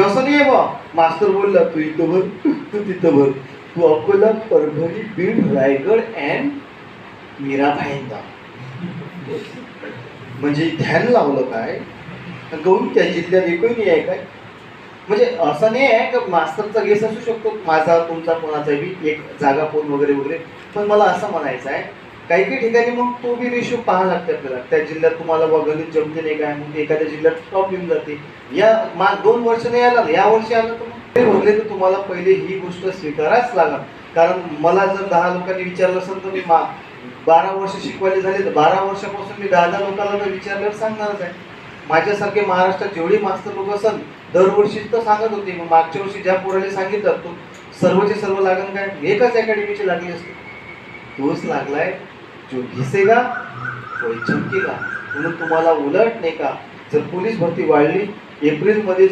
असं नाही बा. मास्तर बोलला तू इथं भर, तू तिथं भर, तू अकोला, परभणी, बीड, रायगड अँड मीरा भाईंदा. म्हणजे ध्यान लावलं काय गौरी त्या जिल्ह्यात एकही नाही आहे काय. म्हणजे असं नाही आहे का मास्तरचा गेस असू शकतो, माझा तुमचा कोणाचा बी एक जागा फोन वगैरे वगैरे. पण मला असं म्हणायचं आहे काही काही ठिकाणी मग तो बी रेशो पाहावा लागते आपल्याला. त्या जिल्ह्यात तुम्हाला गणित जमते नाही काय, मग एखाद्या जिल्ह्यात स्टॉप येऊन जाते. या 2 वर्ष नाही आला, या वर्षी आलं तर मग भरले तर तुम्हाला पहिले ही गोष्ट स्वीकाराच लागणार. कारण मला जर 10 लोकांनी विचारलं असेल तर मी 12 वर्ष शिकवायला झाले तर 12 वर्षापासून मी 10 लोकांना जर विचारल्यावर सांगणारच आहे. माझ्यासारखे महाराष्ट्रात जेवढी मास्तर लोक असेल दरवर्षी तर सांगत होते. मग मागच्या वर्षी ज्या पोराला सांगितलं तो सर्वचे सर्व लागण काय एकच अकॅडमीची लागली असते. तोच लागलाय जो घिसेगा वही चमकेगा. म्हणून तुम्हाला उलट नाही का, जर पोलीस भरती वाढली एप्रिलमध्ये